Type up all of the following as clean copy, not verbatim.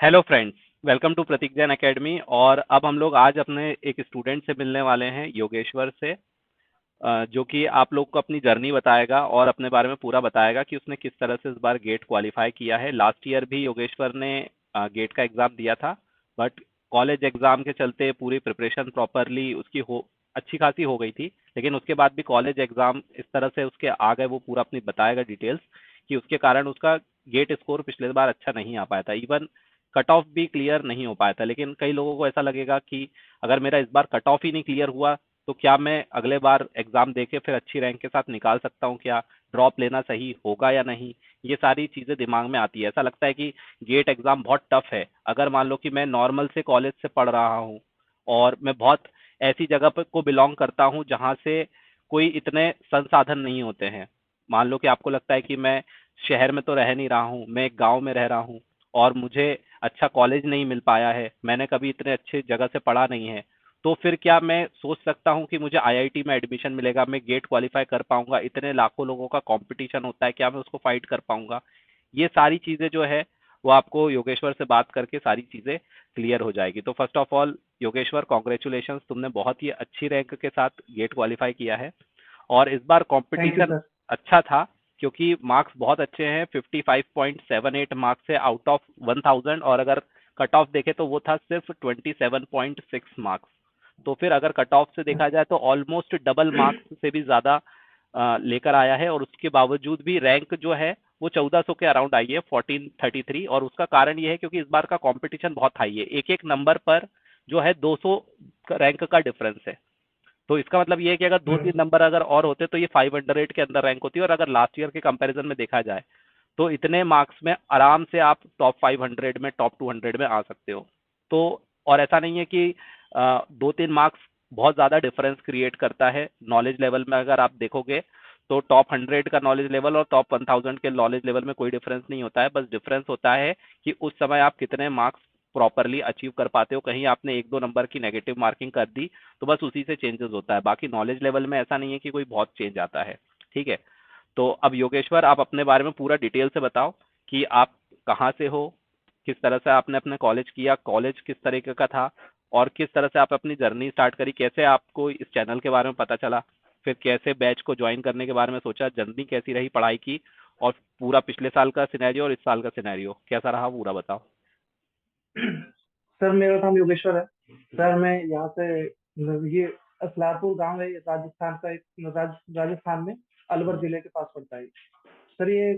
Hello friends. Welcome to Prateek Jain academy. और अब हम लोग आज अपने एक स्टूडेंट से मिलने वाले हैं, योगेश्वर से, जो कि आप लोग को अपनी जर्नी बताएगा और अपने बारे में पूरा बताएगा कि उसने किस तरह से इस बार गेट क्वालिफाई किया है। लास्ट ईयर भी योगेश्वर ने गेट का एग्ज़ाम दिया था, बट कॉलेज एग्ज़ाम के चलते पूरी प्रिपरेशन प्रॉपरली उसकी हो अच्छी खासी हो गई थी। लेकिन उसके बाद भी कॉलेज एग्ज़ाम इस तरह से उसके आ गए, वो पूरा अपनी बताएगा डिटेल्स, कि उसके कारण उसका गेट स्कोर पिछले बार अच्छा नहीं आ पाया था। इवन कट ऑफ भी क्लियर नहीं हो पाया था। लेकिन कई लोगों को ऐसा लगेगा कि अगर मेरा इस बार कट ऑफ ही नहीं क्लियर हुआ तो क्या मैं अगले बार एग्जाम देके फिर अच्छी रैंक के साथ निकाल सकता हूँ, क्या ड्रॉप लेना सही होगा या नहीं। ये सारी चीजें दिमाग में आती है। ऐसा लगता है कि गेट एग्जाम बहुत टफ है। अगर मान लो कि मैं नॉर्मल से कॉलेज से पढ़ रहा हूँ और मैं बहुत ऐसी जगह पर को बिलोंग करता हूँ जहाँ से कोई इतने संसाधन नहीं होते हैं। मान लो कि आपको लगता है कि मैं शहर में तो रह नहीं रहा हूँ, मैं एक गांव में रह रहा हूँ और मुझे अच्छा कॉलेज नहीं मिल पाया है, मैंने कभी इतने अच्छे जगह से पढ़ा नहीं है, तो फिर क्या मैं सोच सकता हूँ कि मुझे आईआईटी में एडमिशन मिलेगा, मैं गेट क्वालिफाई कर पाऊंगा? इतने लाखों लोगों का कंपटीशन होता है, क्या मैं उसको फाइट कर पाऊंगा? ये सारी चीजें जो है वो आपको योगेश्वर से बात करके सारी चीजें क्लियर हो जाएगी। तो first of all Yogeshwar, congratulations, तुमने बहुत ही अच्छी रैंक के साथ गेट क्वालिफाई किया है। और इस बार थैंक यू कंपटीशन सर। अच्छा था, क्योंकि मार्क्स बहुत अच्छे हैं। 55.78 मार्क्स है आउट ऑफ 1000, और अगर कट ऑफ देखे तो वो था सिर्फ 27.6 मार्क्स। तो फिर अगर कट ऑफ से देखा जाए तो ऑलमोस्ट डबल मार्क्स से भी ज्यादा लेकर आया है। और उसके बावजूद भी रैंक जो है वो 1400 के अराउंड आई है, 1433। और उसका कारण ये है क्योंकि इस बार का कंपटीशन बहुत हाई है, एक एक नंबर पर जो है 200 रैंक का डिफरेंस है। तो इसका मतलब ये है कि अगर दो तीन हम्म, नंबर अगर और होते तो ये 500 के अंदर रैंक होती है। और अगर लास्ट ईयर के कंपैरिजन में देखा जाए तो इतने मार्क्स में आराम से आप टॉप 500 में, टॉप 200 में आ सकते हो। तो और ऐसा नहीं है कि दो तीन मार्क्स बहुत ज़्यादा डिफरेंस क्रिएट करता है नॉलेज लेवल में। अगर आप देखोगे तो टॉप 100 का नॉलेज लेवल और टॉप 1000 के नॉलेज लेवल में कोई डिफरेंस नहीं होता है। बस डिफरेंस होता है कि उस समय आप कितने मार्क्स प्रॉपरली अचीव कर पाते हो। कहीं आपने एक दो नंबर की नेगेटिव मार्किंग कर दी तो बस उसी से चेंजेस होता है। बाकी नॉलेज लेवल में ऐसा नहीं है कि कोई बहुत चेंज आता है। ठीक है। तो अब योगेश्वर, आप अपने बारे में पूरा डिटेल से बताओ कि आप कहाँ से हो, किस तरह से आपने अपने कॉलेज किया, कॉलेज किस तरीके का था, और किस तरह से आप अपनी जर्नी स्टार्ट करी, कैसे आपको इस चैनल के बारे में पता चला, फिर कैसे बैच को ज्वाइन करने के बारे में सोचा, जर्नी कैसी रही पढ़ाई की, और पूरा पिछले साल का सिनेरियो और इस साल का सिनेरियो कैसा रहा पूरा बताओ। सर मेरा नाम योगेश्वर है। सर मैं यहाँ से ये असलारपुर गांव है, ये राजस्थान का एक राजस्थान में अलवर हम्म। जिले के पास पड़ता है। सर ये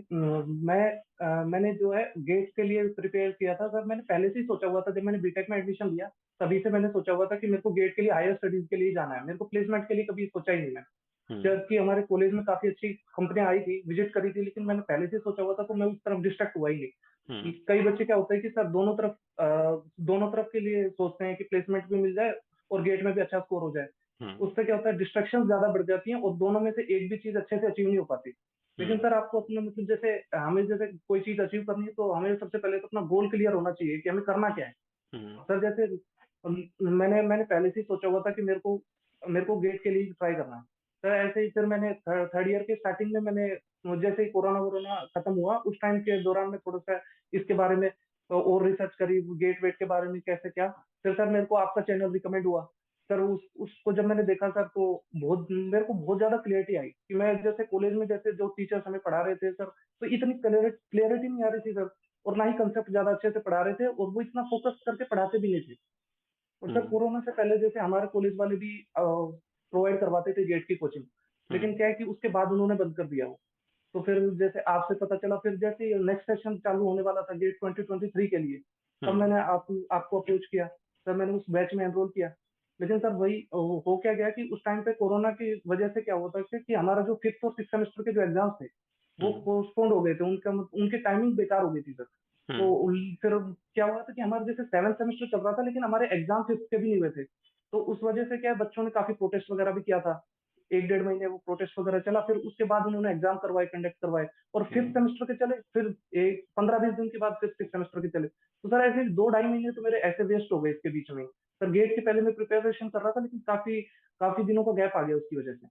मैंने जो है गेट के लिए प्रिपेयर किया था। सर मैंने पहले से ही सोचा हुआ था, जब मैंने बीटेक में एडमिशन लिया तभी से मैंने सोचा हुआ था कि मेरे को गेट के लिए हायर स्टडीज के लिए जाना है। मेरे को प्लेसमेंट के लिए कभी सोचा ही नहीं मैंने। हम्म। जबकि हमारे कॉलेज में काफी अच्छी कंपनियां आई थी, विजिट करी थी, लेकिन मैंने पहले से सोचा हुआ था तो मैं उस तरफ डिस्ट्रैक्ट हुआ ही नहीं। हम्म। कई बच्चे क्या होता है कि सर दोनों तरफ के लिए सोचते हैं कि प्लेसमेंट भी मिल जाए और गेट में भी अच्छा स्कोर हो जाए। हम्म। उससे क्या होता है, डिस्ट्रैक्शन ज्यादा बढ़ जाती हैं और दोनों में से एक भी चीज अच्छे से अचीव नहीं हो पाती। लेकिन हम्म। सर आपको अपना मतलब जैसे हमें जैसे कोई चीज अचीव करनी है तो हमें सबसे पहले तो अपना गोल क्लियर होना चाहिए कि हमें करना क्या है। हम्म। सर जैसे मैंने पहले से ही सोचा हुआ था कि मेरे को गेट के लिए ट्राई करना है। सर ऐसे ही फिर मैंने थर्ड ईयर के स्टार्टिंग में मैंने जैसे ही कोरोना वोरोना खत्म हुआ उस टाइम के दौरान में थोड़ा सा इसके बारे में और रिसर्च करी, गेट वेट के बारे में कैसे क्या। फिर सर मेरे को आपका चैनल रिकमेंड हुआ। सर उस उसको जब मैंने देखा सर तो बहुत मेरे को बहुत ज्यादा क्लियरिटी आई कि मैं जैसे कॉलेज में जैसे जो टीचर्स हमें पढ़ा रहे थे सर, तो इतनी क्लियरिटी नहीं आ रही थी सर। और ना ही कंसेप्ट ज्यादा अच्छे से पढ़ा रहे थे और वो इतना फोकस करके पढ़ाते भी नहीं थे। और सर हम्म। कोरोना से पहले जैसे हमारे कॉलेज वाले भी प्रोवाइड करवाते थे गेट की कोचिंग, लेकिन हम्म। क्या है कि उसके बाद उन्होंने बंद कर दिया वो। तो फिर जैसे आपसे पता चला, फिर जैसे नेक्स्ट सेशन चालू होने वाला था गेट 2023 के लिए, तब हम्म। मैंने आपको अप्रोच किया। सर मैंने उस बैच में एनरोल किया। लेकिन सर वही हो क्या गया कि उस टाइम पे कोरोना की वजह से क्या होता है कि हमारा जो फिफ्थ और सिक्स सेमेस्टर के जो एग्जाम्स थे वो हम्म। पोस्टपोन्ड हो गए थे। उनके टाइमिंग बेकार हो गई थी सर। तो हम्म। फिर क्या हुआ था कि हमारा जैसे सेवन सेमेस्टर चल रहा था लेकिन हमारे एग्जाम फिफ्थ के भी नहीं हुए थे। तो उस वजह से क्या है, बच्चों ने काफी प्रोटेस्ट वगैरह भी किया था। एक डेढ़ महीने वो प्रोटेस्ट वगैरह चला, फिर उसके बाद उन्होंने एग्जाम करवाए, कंडक्ट करवाए। और फिफ्थ हम्म। सेमेस्टर के चले, फिर एक 15-20 दिन के बाद फिर सिक्स सेमेस्टर के चले। तो सर ऐसे 2 ढाई महीने तो मेरे ऐसे वेस्ट हो गए इसके बीच में। सर गेट के पहले मैं प्रिपरेशन कर रहा था लेकिन काफी काफी दिनों का गैप आ गया उसकी वजह से।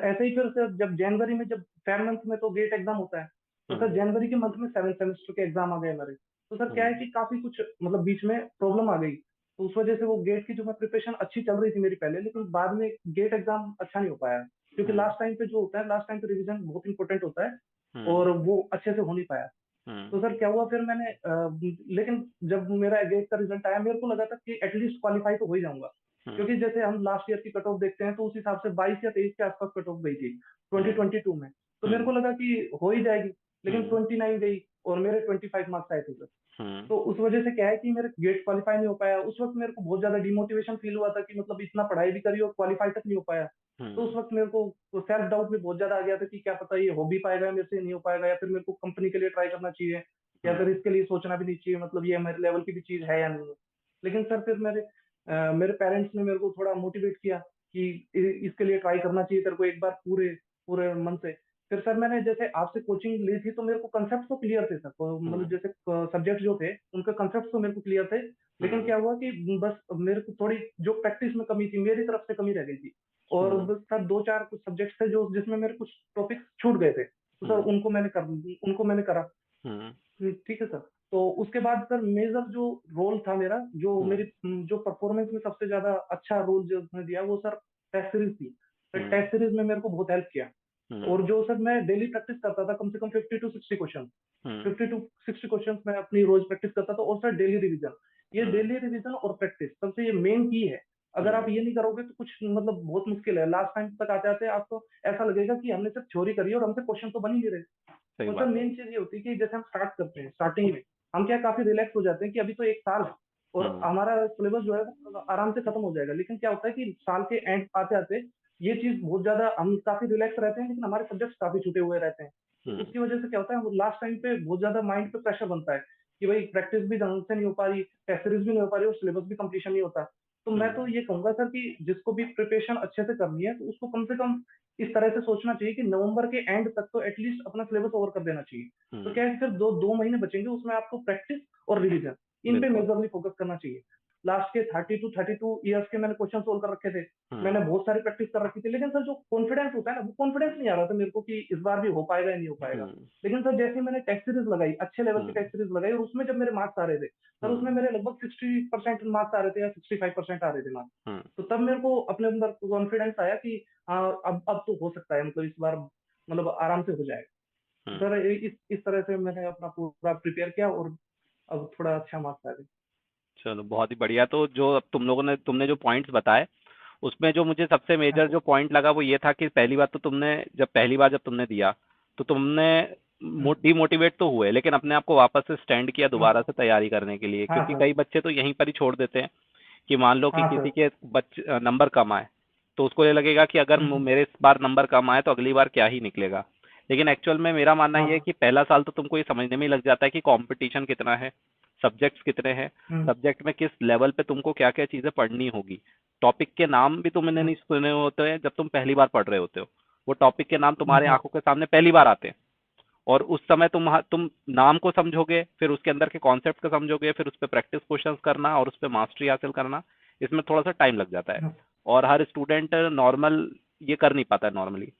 ऐसे ही फिर सर जब जनवरी में, जब फेब मंथ में तो गेट एग्जाम होता है, तो हम्म। सर जनवरी के मंथ में सेवन सेमेस्टर के एग्जाम आ गए हमारे। तो सर क्या है हम्म। कि काफी कुछ मतलब बीच में प्रॉब्लम आ गई, तो उस वजह से वो गेट की जो मैं प्रिपरेशन अच्छी चल रही थी मेरी पहले, लेकिन बाद में गेट एग्जाम अच्छा नहीं हो पाया, क्योंकि हम्म। लास्ट टाइम पे जो होता है, लास्ट टाइम पे रिवीजन बहुत इंपॉर्टेंट होता है, हम्म। और वो अच्छे से हो नहीं पाया। हम्म। तो सर क्या हुआ फिर मैंने लेकिन जब मेरा गेट का रिजल्ट आया, मेरे को लगा था कि एटलीस्ट क्वालिफाई तो हो ही जाऊंगा, हम्म। क्योंकि जैसे हम लास्ट ईयर की कट ऑफ देखते हैं तो उस हिसाब से 22 या 23 के आसपास कट ऑफ गई थी हम्म। 2022 में। तो मेरे हम्म। को लगा कि हो ही जाएगी, लेकिन हम्म। 29 गई और मेरे 25 मार्क्स आए थे सर। हम्म। तो उस वजह से क्या है कि मेरे गेट क्वालिफाई नहीं हो पाया। उस वक्त मेरे को बहुत ज्यादा डिमोटिवेशन फील हुआ था कि मतलब इतना पढ़ाई भी करी और क्वालिफाई तक नहीं हो पाया। तो हम्म। उस वक्त मेरे को सेल्फ डाउट भी बहुत ज्यादा आ गया था कि क्या पता ये हो भी पाएगा मेरे से, नहीं हो पाएगा, या फिर मेरे को कंपनी के लिए ट्राई करना चाहिए, या फिर हम्म। इसके लिए सोचना भी नहीं चाहिए, मतलब ये मेरे लेवल की भी चीज है या नहीं है। लेकिन सर फिर मेरे पेरेंट्स ने मेरे को थोड़ा मोटिवेट किया कि इसके लिए ट्राई करना चाहिए तेरे को एक बार, पूरे पूरे मन से। फिर सर मैंने जैसे आपसे कोचिंग ली थी तो मेरे को कंसेप्ट तो क्लियर थे सर, तो मतलब हम्म। जैसे सब्जेक्ट जो थे उनके कंसेप्ट तो मेरे को क्लियर थे। लेकिन हम्म। क्या हुआ कि बस मेरे को थोड़ी जो प्रैक्टिस में कमी थी, मेरी तरफ से कमी रह गई थी। और हम्म। बस सर दो चार कुछ सब्जेक्ट थे जो जिसमें मेरे कुछ टॉपिक्स छूट गए थे, तो सर हम्म। उनको मैंने करा। हम्म। ठीक है सर। तो उसके बाद सर मेजर जो रोल था मेरा, जो हम्म। मेरी जो परफॉर्मेंस में सबसे ज्यादा अच्छा रोल जो उसने दिया वो सर टेस्ट सीरीज थी। सर हम्म। टेस्ट सीरीज में मेरे को बहुत हेल्प किया। हम्म। और जो सर मैं डेली प्रैक्टिस करता था, कम से कम 50 to 60 question, hmm. 50 to 60 question मैं अपनी रोज प्रैक्टिस करता था। और सर डेली रिवीजन, ये हम्म। डेली रिवीजन और प्रैक्टिस सबसे ये मेन की है। अगर आप हम्म। ये नहीं करोगे तो कुछ मतलब बहुत मुश्किल है, लास्ट टाइम तक आते आते आपको ऐसा लगेगा कि हमने सिर्फ थ्योरी करी है और हमसे क्वेश्चन तो बन ही नहीं रहे। सही तो सर बात है। मेन चीज ये होती है कि जैसे हम स्टार्ट करते हैं स्टार्टिंग में, हम क्या काफी रिलैक्स हो जाते हैं कि अभी तो एक साल है और हम्म। हमारा सिलेबस जो है वो आराम से खत्म हो जाएगा। लेकिन क्या होता है कि साल के एंड आते आते ये चीज बहुत ज्यादा, हम काफी रिलैक्स रहते हैं लेकिन हमारे सब्जेक्ट काफी छूटे हुए रहते हैं। तो हम्म। उसकी वजह से क्या होता है, लास्ट टाइम पे बहुत ज्यादा माइंड पे प्रेशर बनता है कि भाई प्रैक्टिस भी ढंग से नहीं हो पा रही, टेस्ट सीरीज भी नहीं हो पा रही और सिलेबस भी कंप्लीशन नहीं होता। तो मैं तो हम्म। ये कहूंगा सर कि जिसको भी प्रिपरेशन अच्छे से करनी है तो उसको कम से कम इस तरह से सोचना चाहिए कि नवंबर के एंड तक तो एटलीस्ट अपना सिलेबस ओवर कर देना चाहिए। तो हम्म। क्या है कि फिर दो दो महीने बचेंगे, उसमें आपको प्रैक्टिस और रिवीजन इन पे बिल्कुल। मेजरली फोकस करना चाहिए। लास्ट के 32 ईयर्स के मैंने क्वेश्चन सोल्व कर रखे थे, मैंने हम्म। बहुत सारी प्रैक्टिस कर रखी थी, लेकिन सर जो कॉन्फिडेंस होता है ना, वो कॉन्फिडेंस नहीं आ रहा था मेरे को कि इस बार भी हो पाएगा या नहीं हो पाएगा। हम्म। लेकिन सर जैसे ही मैंने टेस्ट सीरीज लगाई, अच्छे लेवल की हम्म। टेस्ट सीरीज लगाई, और उसमें जब मेरे मार्क्स आ रहे थे सर, उसमें हम्म। मेरे लगभग 60% मार्क्स आ रहे थे या 65% आ रहे थे मार्क्स। हम्म। तो तब मेरे को अपने अंदर कॉन्फिडेंस आया कि हाँ अब तो हो सकता है, मतलब इस बार मतलब आराम से हो जाएगा। हम्म। सर इस तरह से मैंने अपना पूरा प्रिपेयर किया और अब थोड़ा अच्छा मार्क्स आ गए। चलो बहुत ही बढ़िया। तो जो अब तुमने जो पॉइंट्स बताए, उसमें जो मुझे सबसे हाँ मेजर सर। जो पॉइंट लगा वो ये था कि पहली बार जब तुमने दिया तो तुमने हम्म, डिमोटिवेट तो हुए, लेकिन अपने आप को वापस से स्टैंड किया हाँ दोबारा से तैयारी करने के लिए, हाँ क्योंकि सर। कई बच्चे तो यहीं पर ही छोड़ देते हैं कि मान लो कि हाँ किसी सर। के नंबर कम आए तो उसको ये लगेगा कि अगर हम्म, मेरे इस बार नंबर कम आए तो अगली बार क्या ही निकलेगा। लेकिन एक्चुअल में मेरा मानना हाँ ये है सर। कि पहला साल तो तुमको ये समझने में ही लग जाता है कि कंपटीशन कितना है, सब्जेक्ट्स कितने हैं, हम्म, सब्जेक्ट में किस लेवल पे तुमको क्या क्या चीजें पढ़नी होगी। टॉपिक के नाम भी तुमने हम्म, नहीं सुने होते हैं जब तुम पहली बार पढ़ रहे होते हो, वो टॉपिक के नाम तुम्हारे हाँ आंखों के सामने पहली बार आते हैं। और उस समय तुम नाम को समझोगे, फिर उसके अंदर के कॉन्सेप्ट को समझोगे, फिर उस पर प्रैक्टिस क्वेश्चंस करना और उस पर मास्टरी हासिल करना, इसमें थोड़ा सा टाइम लग जाता है। हाँ और हर स्टूडेंट नॉर्मल ये कर नहीं पाता है नॉर्मली।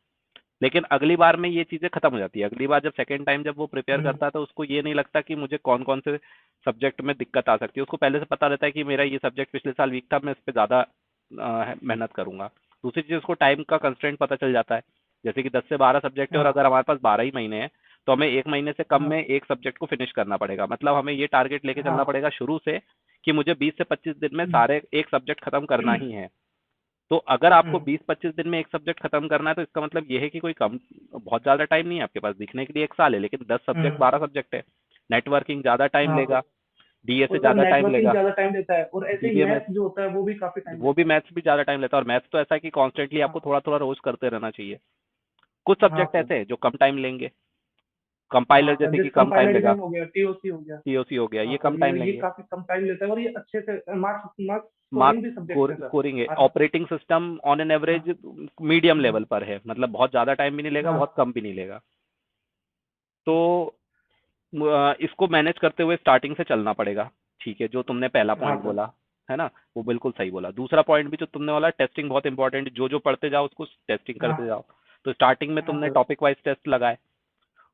लेकिन अगली बार में ये चीजें खत्म हो जाती है। अगली बार जब सेकंड टाइम जब वो प्रिपेयर हम्म, करता है तो उसको ये नहीं लगता कि मुझे कौन कौन से सब्जेक्ट में दिक्कत आ सकती है। उसको पहले से पता रहता है कि मेरा ये सब्जेक्ट पिछले साल वीक था, मैं इस पे ज्यादा मेहनत करूंगा। दूसरी चीज, उसको टाइम का कंस्ट्रेंट पता चल जाता है, जैसे कि 10 से 12 सब्जेक्ट है और हाँ अगर हमारे पास 12 ही महीने हैं तो हमें एक महीने से कम हाँ में एक सब्जेक्ट को फिनिश करना पड़ेगा। मतलब हमें ये टारगेट लेके चलना हाँ पड़ेगा शुरू से कि मुझे 20 से 25 दिन में हम्म, सारे एक सब्जेक्ट खत्म करना ही है। तो अगर आपको हम्म, 20-25 दिन में एक सब्जेक्ट खत्म करना है तो इसका मतलब ये है कि कोई कम बहुत ज्यादा टाइम नहीं है आपके पास। दिखने के लिए एक साल है लेकिन 10 सब्जेक्ट हम्म, 12 सब्जेक्ट है। नेटवर्किंग ज्यादा टाइम हाँ लेगा, सर। डीए से और सर ज्यादा टाइम नेटवर्किंग लेगा, ज्यादा टाइम लेता है, और ऐसे ही बीबीए में मैथ्स जो होता है वो भी काफी टाइम वो भी लेता है। मैथ्स भी ज्यादा टाइम लेता है। और मैथ्स तो ऐसा है कि कॉन्स्टेंटली आपको हाँ थोड़ा थोड़ा रोज करते रहना चाहिए। कुछ हाँ सब्जेक्ट सर। ऐसे हैं जो कम टाइम लेंगे, हाँ कंपाइलर सर, जैसे कि जैसे कम टाइम कंपाइलर लेगा, डिजाइन हो गया, टीओसी हो गया। सीओसी हो गया, हाँ ये सर, कम टाइम ये लेंगे। काफी कम टाइम लेता है, और ये अच्छे से मार्क्स मार्क्स मार्क स्कोरिंग भी सब्जेक्ट है सर। स्कोरिंग है। हाँ ऑपरेटिंग सिस्टम ऑन एन हाँ। एवरेज मीडियम हम्म, लेवल पर है, मतलब बहुत ज्यादा टाइम भी नहीं लेगा, हाँ बहुत कम भी नहीं लेगा। तो इसको मैनेज करते हुए स्टार्टिंग से चलना पड़ेगा। ठीक है, जो तुमने पहला हाँ पॉइंट सर। बोला है ना, वो बिल्कुल सही बोला। दूसरा पॉइंट भी जो तुमने बोला, टेस्टिंग बहुत इंपॉर्टेंट, जो जो पढ़ते जाओ उसको टेस्टिंग हाँ करते जाओ। तो स्टार्टिंग में हाँ तुमने सर। टॉपिक वाइज टेस्ट लगाए,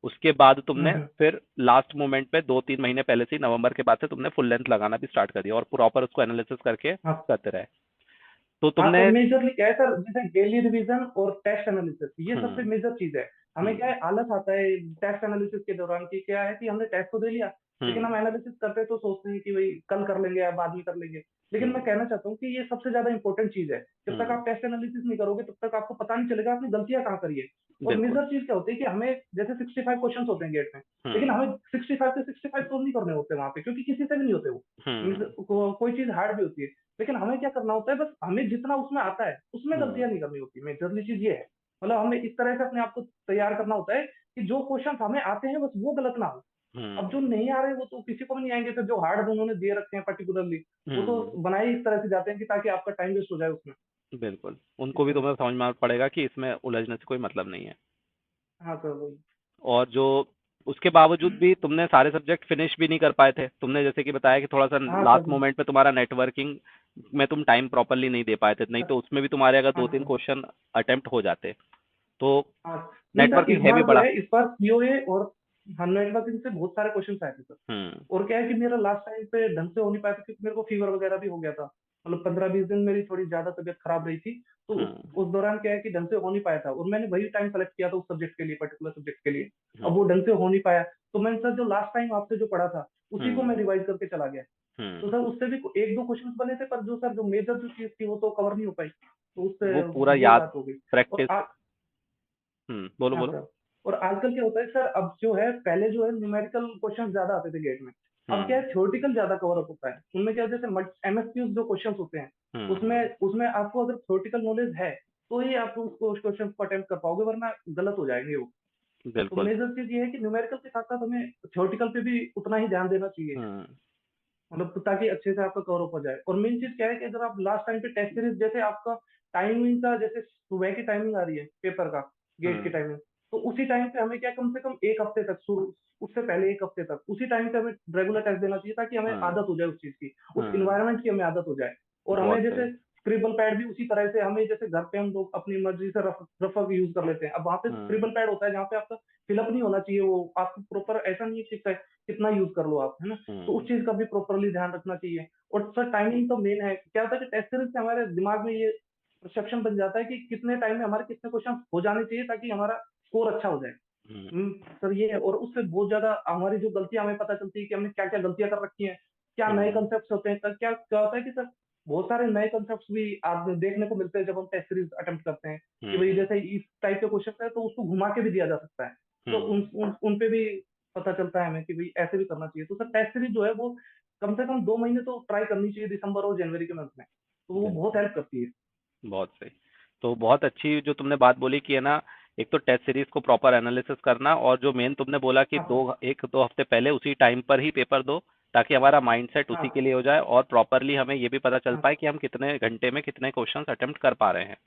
उसके बाद हम्म, तुमने फिर लास्ट मोमेंट पे 2-3 महीने पहले से ही, नवंबर के बाद से तुमने फुल लेंथ लगाना भी स्टार्ट कर दिया और प्रॉपर उसको एनालिसिस करके हाँ करते रहे। तो हाँ, तो तुमने। मेजरली क्या है सर, जैसे डेली रिवीजन और टेस्ट एनालिसिस, ये सबसे हम्म। मेजर चीज है। हमें क्या हम्म। है, आलस आता है टेस्ट एनालिसिस के दौरान कि क्या है कि हमने टेस्ट तो दे लिया, लेकिन हम्म। हम एनालिसिस करते हैं तो सोचते हैं कि भाई कल कर लेंगे या बाद में कर लेंगे। लेकिन मैं हम्म। कहना चाहता हूँ कि ये सबसे ज्यादा इंपॉर्टेंट चीज है। जब तक हम्म। आप टेस्ट एनालिसिस नहीं करोगे तब तक आपको पता नहीं चलेगा आपने गलतियां कहाँ करी है। और बिल्कुल। मेजर चीज क्या होती है कि हमें जैसे 65 क्वेश्चन होते हैं गेट में, लेकिन हम्म। हमें 65 के 65 सोल्व नहीं करने होते वहां पे, क्योंकि किसी से भी नहीं होते वो। हम्म। मीन्स कोई चीज हार्ड भी होती है, लेकिन हमें क्या करना होता है, बस हमें जितना उसमें आता है उसमें हम्म। गलतियां नहीं करनी होती। मेजरली चीज ये है, मतलब हमें इस तरह से अपने आप को तैयार करना होता है कि जो क्वेश्चन हमें आते हैं बस वो गलत ना हो। अब हम्म। जो नहीं आ रहे वो तो किसी को भी नहीं आएंगे, फिर जो हार्ड उन्होंने दे रखे हैं पर्टिकुलरली, वो तो हम्म। बनाए इस तरह से जाते हैं कि ताकि आपका टाइम वेस्ट हो जाए उसमें, बिल्कुल, इस उनको भी तरह तुम्हें से। समझ में पड़ेगा कि इसमें उलझने से कोई मतलब नहीं है। हाँ सर वही। और जो उसके बावजूद भी तुमने सारे सब्जेक्ट फिनिश भी नहीं कर पाए थे, तुमने जैसे कि बताया कि थोड़ा सा हाँ लास्ट सर। मोमेंट पे तुम्हारा नेटवर्किंग में तुम टाइम प्रॉपरली नहीं दे पाए थे, नहीं तो उसमें भी तुम्हारे अगर हाँ दो तीन सर। क्वेश्चन अटेम्प्ट हो जाते। तो हाँ नहीं सर, इस नेटवर्किंग है भी बार जो बड़ा। है, इस बार सीओए और नेटवर्किंग से बहुत सारे क्वेश्चन आए थे सर। हम्म। और क्या है कि मेरा लास्ट टाइम पे ढंग से हो नहीं पाया था, क्योंकि मेरे को फीवर वगैरह भी हो गया था। मतलब 15-20 दिन मेरी थोड़ी ज्यादा तबीयत खराब रही थी। तो हम्म। उस दौरान क्या है कि ढंग से हो नहीं पाया था, और मैंने वही टाइम सेलेक्ट किया था उस सब्जेक्ट के लिए, पर्टिकुलर सब्जेक्ट के लिए। अब हम्म। वो ढंग से हो नहीं पाया, तो मैंने सर जो लास्ट टाइम आपसे जो पढ़ा था उसी को हम्म। मैं रिवाइज करके चला गया। तो हम्म। सर उससे भी एक दो क्वेश्चन बने थे, पर जो सर जो मेजर जो चीज थी वो तो कवर नहीं हो पाई, तो उससे वो पूरा वो याद, बात हो गई। और प्रैक्टिस। बोलो हाँ बोलो। सर। और आजकल क्या होता है सर, अब जो है पहले जो है न्यूमेरिकल क्वेश्चन ज्यादा आते थे गेट में। अब क्या हम्म। है, थ्योरेटिकल ज्यादा कवर अप होता है उनमें। क्या है, जैसे एमएसक्यूज जो क्वेश्चन होते हैं, उसमें हम्म। उसमें आपको अगर थ्योरेटिकल नॉलेज है तो ही आप उस क्वेश्चन को अटेम्प्ट कर पाओगे, वरना गलत हो जाएंगे वो। तो बिल्कुल। मेजर चीज ये है कि न्यूमेरिकल के साथ साथ हमें थ्योरेटिकल पे भी उतना ही ध्यान देना चाहिए, हम्म। मतलब ताकि अच्छे से आपका कवर अप हो जाए। और मेन चीज क्या है कि अगर आप लास्ट टाइम पे टेस्ट सीरीज, जैसे आपका टाइमिंग का, जैसे सुबह की टाइमिंग आ रही है पेपर का, गेट की हम्म। टाइमिंग, तो उसी टाइम पे हमें क्या, कम से कम एक हफ्ते तक शुरू, उससे पहले एक हफ्ते तक उसी टाइम पे हमें रेगुलर टेस्ट देना चाहिए, ताकि हमें हम्म। आदत हो जाए उस चीज की, उस हम्म। इन्वायरमेंट की हमें आदत हो जाए। और हमें बहुत सही। जैसे स्क्रिबल पैड भी उसी तरह से, हमें जैसे घर पे हम लोग अपनी मर्जी से रफर यूज कर लेते हैं, अब वहां पे हम्म। स्क्रिबल पैड होता है जहाँ पे आपका फिलअप नहीं होना चाहिए, वो आपको प्रॉपर ऐसा नहीं है कि कितना यूज कर लो आप, है ना। तो हम्म। उस चीज का भी प्रॉपरली ध्यान रखना चाहिए। और सर टाइमिंग तो मेन है। क्या होता है कि टेस्ट सीरीज से हमारे दिमाग में ये परसेप्शन बन जाता है कि कितने टाइम में हमारे कितने क्वेश्चन हो जाने चाहिए ताकि हमारा स्कोर अच्छा हो जाए। हम्म। सर ये है, और उससे बहुत ज्यादा हमारी जो गलतियां हमें पता चलती है कि हमने क्या क्या गलतियां कर रखी हैं, क्या नए हम्म। कंसेप्ट होते हैं। सर क्या क्या होता है कि सर बहुत सारे नए कंसेप्ट भी आप देखने को मिलते हैं जब हम टेस्ट सीरीज अटेम्प्ट करते हैं, कि भाई हम्म। जैसे इस टाइप के क्वेश्चन है तो उसको घुमा के भी दिया जा सकता है। तो हम्म। उन पे भी पता चलता है हमें कि भाई ऐसे भी करना चाहिए। तो सर टेस्ट सीरीज जो है वो कम से कम 2 महीने तो ट्राई करनी चाहिए, दिसंबर और जनवरी के मंथ में, तो वो बहुत बिल्कुल। हेल्प करती है। बहुत सही। तो बहुत अच्छी जो तुमने बात बोली कि है ना, एक तो टेस्ट सीरीज को प्रॉपर एनालिसिस करना, और जो मेन तुमने बोला कि हाँ दो सर। 1-2 हफ्ते पहले उसी टाइम पर ही पेपर दो, ताकि हमारा माइंडसेट उसी के हाँ लिए हो जाए और प्रॉपरली हमें ये भी पता चल हाँ पाए कि हम कितने घंटे में कितने क्वेश्चंस अटेम्प्ट कर पा रहे हैं।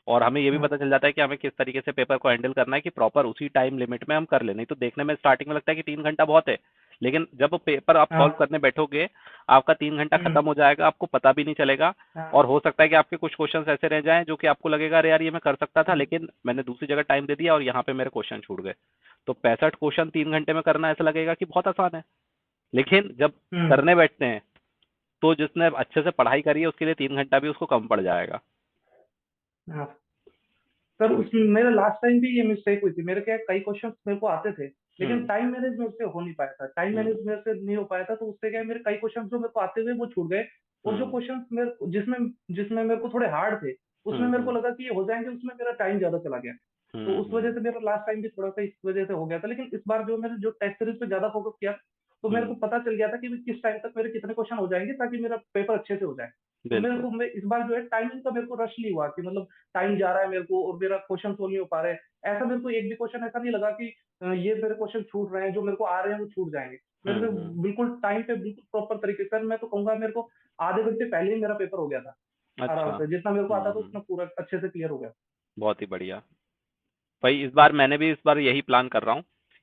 और हमें ये भी हाँ पता चल जाता है कि हमें किस तरीके से पेपर को हैंडल करना है कि प्रॉपर उसी टाइम लिमिट में हम कर ले। नहीं तो देखने में स्टार्टिंग में लगता है कि 3 घंटा बहुत है, लेकिन जब पेपर आप सॉल्व हाँ। करने बैठोगे, आपका 3 घंटा खत्म हो जाएगा, आपको पता भी नहीं चलेगा। हाँ। और हो सकता है कि आपके कुछ क्वेश्चंस ऐसे रह जाएं जो कि आपको लगेगा अरे यार ये मैं कर सकता था, लेकिन मैंने दूसरी जगह टाइम दे दिया और यहाँ पे मेरे क्वेश्चन छूट गए। तो 65 क्वेश्चन 3 घंटे में करना ऐसा लगेगा कि बहुत आसान है, लेकिन जब हम्म। करने बैठते हैं तो जिसने अच्छे से पढ़ाई करी है उसके लिए 3 घंटा भी उसको कम पड़ जाएगा। हाँ सर, तो उसमें मेरे लास्ट टाइम भी ये मिस्टेक हुई थी। मेरे क्या कई क्वेश्चंस मेरे को आते थे, लेकिन हम्म। टाइम मैनेज मेरे से हो नहीं पाया था, टाइम हम्म। मैनेज मेरे से नहीं हो पाया था, तो उससे क्या है, मेरे कई क्वेश्चंस जो मेरे को आते हुए वो छूट गए। और जो हम्म। क्वेश्चंस मेरे जिसमें जिसमें मेरे को थोड़े हार्ड थे, उसमें मेरे को हम्म। लगा कि ये हो जाएंगे, उसमें मेरा टाइम ज्यादा चला गया। तो उस हम्म। वजह से मेरा लास्ट टाइम भी थोड़ा सा इस वजह से हो गया था। लेकिन इस बार जो मैंने जो टेस्ट सीरीज पे ज्यादा फोकस किया, तो मेरे को हम्म। पता चल गया था कि भी किस टाइम तक मेरे कितने क्वेश्चन हो जाएंगे ताकि मेरा पेपर अच्छे से हो जाए। तो मेरे बिल्कुल। को इस बार जो है टाइमिंग का मेरे को रश नहीं हुआ कि मतलब टाइम जा रहा है मेरे को और मेरा क्वेश्चन सोल्व नहीं हो पा रहे हैं। ऐसा मेरे को एक भी क्वेश्चन ऐसा नहीं लगा कि ये मेरे क्वेश्चन छूट रहे हैं, जो मेरे को आ रहे हैं वो छूट जाएंगे। मेरे से हम्म। बिल्कुल टाइम पे, बिल्कुल प्रॉपर तरीके से, मैं तो कहूंगा मेरे को आधे घंटे पहले ही मेरा पेपर हो गया था आराम अच्छा। से। जितना मेरे को आता था हम्म। उतना पूरा अच्छे से क्लियर हो गया। बहुत ही बढ़िया। भाई इस बार मैंने भी इस बार यही प्लान कर रहा हूँ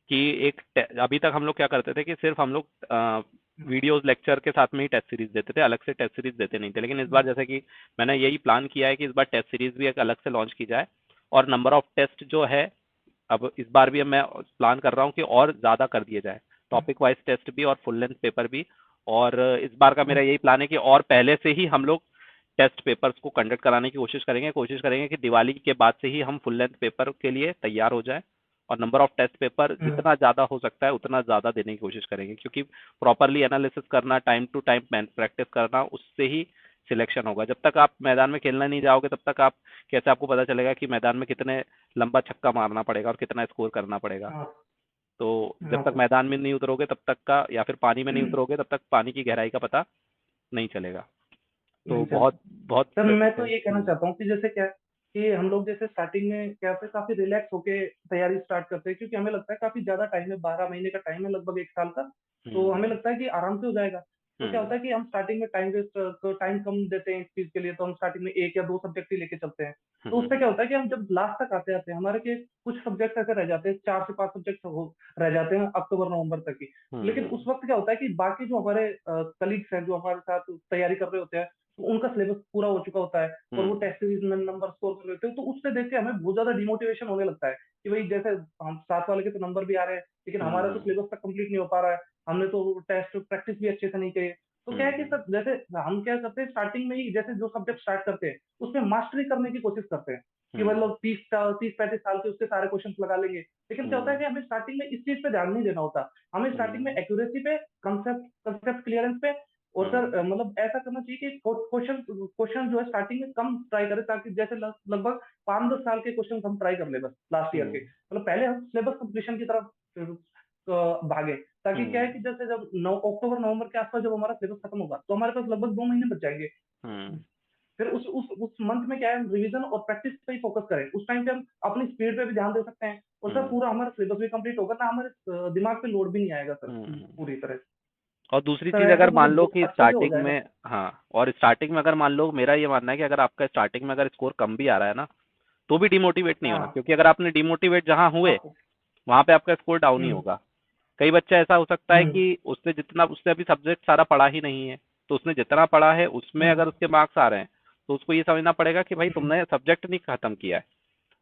कि अभी तक हम लोग क्या करते थे कि सिर्फ हम लोग वीडियोस लेक्चर के साथ में ही टेस्ट सीरीज देते थे, अलग से टेस्ट सीरीज देते नहीं थे। लेकिन इस बार जैसे कि मैंने यही प्लान किया है कि इस बार टेस्ट सीरीज भी एक अलग से लॉन्च की जाए, और नंबर ऑफ टेस्ट जो है अब इस बार भी मैं प्लान कर रहा हूँ कि और ज़्यादा कर दिए जाए, टॉपिक वाइज टेस्ट भी और फुल लेंथ पेपर भी। और इस बार का मेरा यही प्लान है कि और पहले से ही हम लोग टेस्ट पेपर्स को कंडक्ट कराने की कोशिश करेंगे कि दिवाली के बाद से ही हम फुल लेंथ पेपर के लिए तैयार हो जाए। और नंबर ऑफ टेस्ट पेपर हम्म, जितना ज़्यादा हो सकता है उतना ज़्यादा देने की कोशिश करेंगे, क्योंकि प्रॉपरली एनालिसिस करना, टाइम टू टाइम प्रैक्टिस करना, उससे ही सिलेक्शन होगा। जब तक आप मैदान में खेलना नहीं जाओगे तब तक आप कैसे, आपको पता चलेगा कि मैदान में कितने लंबा छक्का मारना पड़ेगा और कितना स्कोर करना पड़ेगा। हाँ तो जब हाँ तक मैदान में नहीं उतरोगे तब तक का, या फिर पानी में नहीं उतरोगे तब तक पानी की गहराई का पता नहीं चलेगा। तो नहीं बहुत चलता। बहुत सर मैं तो चीजें। ये कहना चाहता हूँ कि जैसे क्या कि हम लोग जैसे स्टार्टिंग में क्या होता है, काफी रिलैक्स होके तैयारी स्टार्ट करते हैं, क्योंकि हमें लगता है काफी ज्यादा टाइम है, 12 महीने का टाइम है, लगभग 1 साल का। तो हमें हम्म। लगता है कि आराम से हो जाएगा। तो क्या हम्म। होता है कि हम स्टार्टिंग में टाइम कम देते हैं इस चीज के लिए, तो हम स्टार्टिंग में 1 या 2 सब्जेक्ट ही लेके चलते हैं। तो उससे हम्म। क्या होता है कि हम जब लास्ट तक आते आते हैं, हमारे के कुछ सब्जेक्ट ऐसे रह जाते हैं, 4 से 5 सब्जेक्ट रह जाते हैं अक्टूबर नवंबर तक ही। लेकिन हम्म। उस वक्त क्या होता है कि बाकी जो हमारे कलीग्स हैं, जो हमारे साथ तैयारी कर रहे होते हैं, तो उनका सिलेबस पूरा हो चुका होता है, और वो हम्म। टेस्ट सीरीज में नंबर स्कोर कर लेते हैं। तो उससे देख के हमें बहुत ज्यादा डिमोटिवेशन होने लगता है कि भाई जैसे हम साथ वाले के तो नंबर भी आ रहे हैं, लेकिन हमारा तो हम्म। सिलेबस तक कंप्लीट नहीं हो पा रहा है, हमने तो टेस्ट प्रैक्टिस भी अच्छे से नहीं करी। तो क्या है कि हम्म। सर जैसे हम क्या करते हैं, स्टार्टिंग में ही जैसे जो सब्जेक्ट स्टार्ट करते हैं उसमें मास्टरी करने की कोशिश करते हैं कि हम्म। मतलब 30-35 साल के उसके सारे क्वेश्चन लगा लेंगे। लेकिन क्या होता है हम्म। कि हमें स्टार्टिंग में इस चीज पे ध्यान नहीं देना होता। हमें स्टार्टिंग में हम्म। एक्यूरेसी पे, कंसेप्ट कंसेप्ट क्लियरेंस पे, और सर हम्म। मतलब ऐसा करना चाहिए कि क्वेश्चन क्वेश्चन जो है स्टार्टिंग में कम ट्राई करें, ताकि जैसे लगभग 5-10 साल के क्वेश्चन हम ट्राई कर ले बस लास्ट ईयर के। हम्म। मतलब पहले हम सिलेबस कंप्लीशन की तरफ भागे, ताकि क्या है हम्म। कि जैसे जब अक्टूबर नवंबर के आसपास जब हमारा सिलेबस खत्म होगा, तो हमारे पास लगभग 2 महीने बच जाएंगे। हम्म। फिर उस मंथ में क्या है, रिवीजन और प्रैक्टिस पे ही फोकस करें। उस टाइम पे हम अपनी स्पीड पे भी ध्यान दे सकते हैं, और सर हम्म। पूरा हमारा सिलेबस भी कंप्लीट होगा ना, हमारे दिमाग पे लोड भी नहीं आएगा सर, हम्म। पूरी तरह से। और दूसरी सर चीज, ऐसा अगर मान मतलब लो बहुत कि अच्छे से हो स्टार्टिंग जाएगा। में, हाँ, और स्टार्टिंग में अगर मान लो, मेरा ये मानना है कि अगर आपका स्टार्टिंग में अगर स्कोर कम भी आ रहा है ना, तो भी डिमोटिवेट नहीं होना, हाँ क्योंकि अगर आपने डिमोटिवेट जहां हुए आपको। वहां पे आपका स्कोर डाउन ही हम्म होगा। कई बच्चा ऐसा हो सकता है हम्म कि उससे अभी सब्जेक्ट सारा पढ़ा ही नहीं है, तो उसने जितना पढ़ा है उसमें हम्म अगर उसके मार्क्स आ रहे हैं, तो उसको ये समझना पड़ेगा कि भाई हम्म तुमने सब्जेक्ट नहीं खत्म किया है।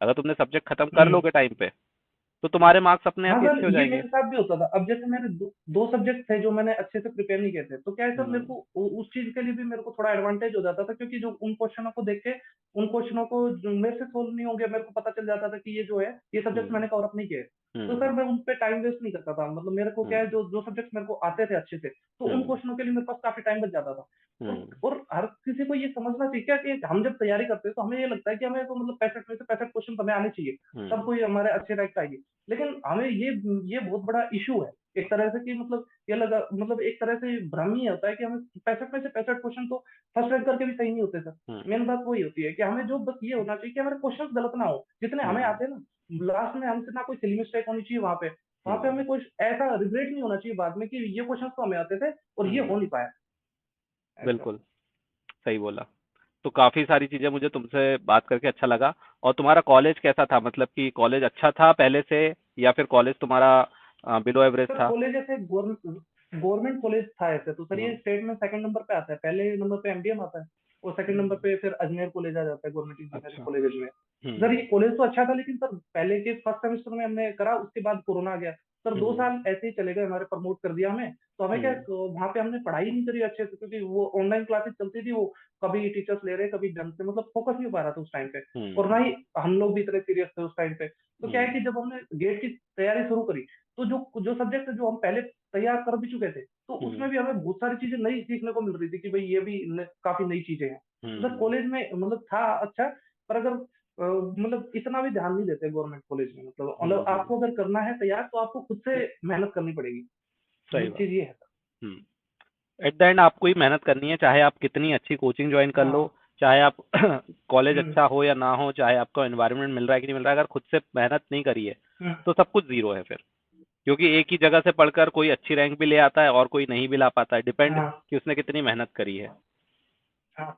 अगर तुमने सब्जेक्ट खत्म कर हम्म। लोगे टाइम पे, तो तुम्हारे मार्क्स अपने हाँ आप ही सर, अच्छे हो ये जाएंगे। मेरे साथ भी होता था। अब जैसे मेरे दो सब्जेक्ट थे जो मैंने अच्छे से प्रिपेयर नहीं किए थे, तो क्या है सर, मेरे हम्म। को उस चीज के लिए भी मेरे को थोड़ा एडवांटेज हो जाता था, क्योंकि जो उन क्वेश्चनों को देख के, उन क्वेश्चनों को जो मेरे से सोल्व नहीं होंगे, मेरे को पता चल जाता था कि ये जो है, ये सब्जेक्ट हम्म। मैंने कवर अप नहीं किए। तो सर हम्म। मैं उन पे टाइम वेस्ट नहीं करता था। मतलब मेरे को क्या है, हम्म। जो जो सब्जेक्ट मेरे को आते थे अच्छे से, तो उन हम्म। क्वेश्चनों के लिए मेरे पास काफी टाइम बच जाता था। और हम्म। और हर किसी को ये समझना चाहिए क्या कि हम जब तैयारी करते हैं, तो हमें ये लगता है कि हमें तो मतलब 65 में से 65 क्वेश्चन हमें आने चाहिए, तब हम्म। कोई हमारे अच्छे रैंक आएगी। लेकिन हमें ये बहुत बड़ा इशू है एक तरह से, कि मतलब ये लगा, मतलब एक तरह से भ्रम ही होता है कि हमें 65 में से 65 क्वेश्चन तो फर्स्ट रैंक करके भी सही नहीं होते सर। हम्म। मेन बात वही होती है कि हमें जो बस ये होना चाहिए कि हमारे क्वेश्चन गलत ना हो, जितने हमें हम्म। आते हैं ना, लास्ट में हमसे ना कोई सिली मिस्टेक होनी चाहिए वहां पे हम्म। हमें कुछ ऐसा रिग्रेट नहीं होना चाहिए बाद में कि ये क्वेश्चन तो हमें आते थे और ये हो हम्म। नहीं पाया। ऐसा। बिल्कुल सही बोला। तो काफी सारी चीजें मुझे तुमसे बात करके अच्छा लगा। और तुम्हारा कॉलेज कैसा था, मतलब कि कॉलेज अच्छा था पहले से, या फिर कॉलेज तुम्हारा बिलो एवरेज सर था? कॉलेज ऐसे गवर्नमेंट कॉलेज था ऐसे, तो सर ये हम्म। स्टेट में सेकंड नंबर पे आता है। पहले नंबर पे एमडीएम आता है, और सेकंड नंबर हम्म। पे फिर अजमेर कॉलेज आ जाता है, गवर्नमेंट इंजीनियरिंग अच्छा। कॉलेज में। सर हम्म। ये कॉलेज तो अच्छा था, लेकिन सर पहले के फर्स्ट सेमेस्टर में हमने करा, उसके बाद कोरोना आ गया। सर दो हम्म। साल ऐसे ही चले गए हमारे, प्रमोट कर दिया हमें। तो हमें क्या, हम्म। वहां पे हमने पढ़ाई नहीं करी अच्छे से, क्योंकि वो ऑनलाइन क्लासेस चलती थी, वो कभी टीचर्स ले रहे, कभी ढंग से मतलब फोकस नहीं हो पा रहा था उस टाइम पे। और ना हम्म। ही हम लोग भी इतने सीरियस थे उस टाइम पे। तो क्या है हम्म। कि जब हमने गेट की तैयारी शुरू करी, तो जो जो सब्जेक्ट जो हम पहले तैयार कर भी चुके थे, तो हम्म। उसमें भी हमें बहुत सारी चीजें नई सीखने को मिल रही थी कि भाई ये भी काफी नई चीजें हैं। मतलब हम्म। कॉलेज में मतलब था अच्छा, पर अगर मतलब इतना भी ध्यान नहीं देते गवर्नमेंट कॉलेज में। मतलब हम्म। आपको अगर करना है तैयार, तो आपको खुद से मेहनत करनी पड़ेगी। सही मेन बात। चीज ये है। हम्म। एट द एंड आपको ही मेहनत करनी है, चाहे आप कितनी अच्छी कोचिंग ज्वाइन कर लो, हाँ। चाहे आप कॉलेज हम्म अच्छा हो या ना हो, चाहे आपको एनवायरनमेंट मिल रहा है कि नहीं मिल रहा है, अगर खुद से मेहनत नहीं करी है हम्म, तो सब कुछ जीरो है फिर। क्योंकि एक ही जगह से पढ़कर कोई अच्छी रैंक भी ले आता है और कोई नहीं भी ला पाता है, डिपेंड हाँ कि उसने कितनी मेहनत करी है। हाँ।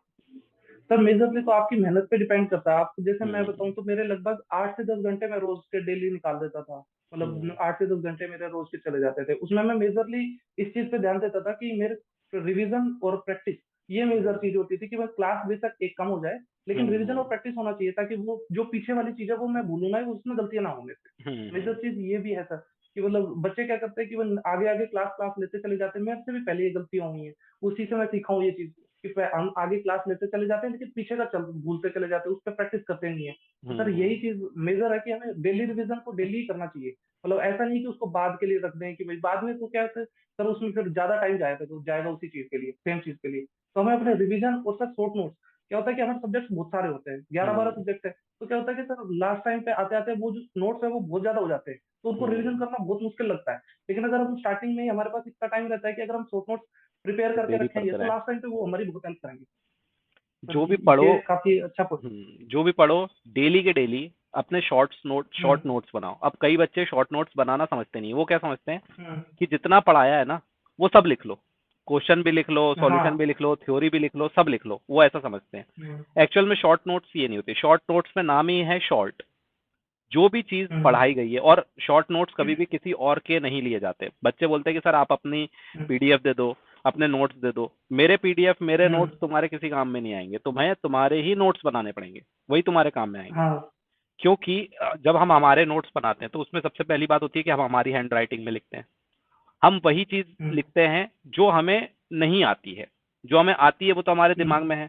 सर मेजरली तो आपकी मेहनत पे डिपेंड करता है। आपको जैसे मैं हम्म। बताऊं, तो मेरे लगभग 8 से 10 घंटे मैं रोज के डेली निकाल देता था। मतलब हम्म। 8 से 10 घंटे मेरे रोज के चले जाते थे। उसमें मैं मेजरली इस चीज पे ध्यान देता था कि मेरे रिवीजन और प्रैक्टिस ये मेजर चीज होती थी कि बस क्लास बेशक एक कम हो जाए, लेकिन रिवीजन और हम्म प्रैक्टिस होना चाहिए, ताकि वो जो पीछे वाली चीज़ है वो मैं भूलूँ ना, उसमें गलतियाँ ना हो मेरे से। मेजर हम्म चीज़ ये भी है सर, कि मतलब बच्चे क्या करते हैं कि वो आगे-आगे क्लास लेते चले जाते हैं, मेरे से भी पहले ये गलतियाँ हुई हैं। उसी से मैं सीखा हूँ ये चीज़, कि हम आगे क्लास लेते चले जाते हैं, लेकिन पीछे का भूलते चले जाते हैं, उस पे प्रैक्टिस करते नहीं है। तो सर यही हम्म। चीज़ मेजर है कि हमें डेली रिवीजन को डेली ही करना चाहिए। मतलब ऐसा नहीं कि उसको बाद के लिए रख दें, कि भाई बाद में तो क्या है सर, उसमें फिर ज़्यादा टाइम जाएगा उसी चीज़ के लिए, सेम चीज़ के लिए। तो हमें अपने रिवीजन और सर शॉर्ट नोट्स, क्या होता है कि हमारे सब्जेक्ट्स बहुत सारे होते हैं, 11-12 हम्म सब्जेक्ट है, तो क्या होता है कि सर लास्ट टाइम पे आते-आते वो जो नोट्स है वो बहुत ज़्यादा हो जाते हैं, तो उनको रिवीजन हम्म। करना बहुत मुश्किल लगता है। लेकिन अगर हम स्टार्टिंग में ही हमारे पास इतना टाइम रहता है कि अगर हम शॉर्ट नोट्स प्रिपेयर करके डेली रखेंगे, पढ़ते तो रहें। लास्ट टाइम पे वो हमारी बहुत हेल्प करेंगे। सर जो भी पढ़ो, ये काफ़ी अच्छा पॉइंट। जो भी पढ़ो, डेली के डेली अपने हुँ, शॉर्ट नोट्स बनाओ। अब कई बच्चे शॉर्ट नोट्स बनाना समझते नहीं, वो क्या समझते हैं हुँ, कि जितना पढ़ाया है ना वो सब लिख लो, क्वेश्चन भी लिख लो, सॉल्यूशन हाँ, भी लिख लो, थ्योरी भी लिख लो, सब लिख लो, वो ऐसा समझते हैं। हुँ, एक्चुअल में शॉर्ट नोट्स ये नहीं होते। शॉर्ट नोट्स में नाम ही है शॉर्ट। जो भी चीज हुँ, पढ़ाई गई है, और शॉर्ट नोट्स कभी भी किसी और के नहीं लिए जाते। बच्चे बोलते हैं कि सर आप अपनी हुँ, पीडीएफ दे दो, अपने नोट्स दे दो। मेरे पीडीएफ मेरे हुँ, नोट्स तुम्हारे किसी काम में नहीं आएंगे, तुम्हें तुम्हारे ही नोट्स बनाने पड़ेंगे, वही तुम्हारे काम में आएंगे। हाँ, क्योंकि जब हम हमारे नोट्स बनाते हैं तो उसमें सबसे पहली बात होती है कि हम हमारी हैंड राइटिंग में लिखते हैं। हम वही चीज हुँ, लिखते हैं जो हमें नहीं आती है। जो हमें आती है वो तो हमारे हुँ, दिमाग में है,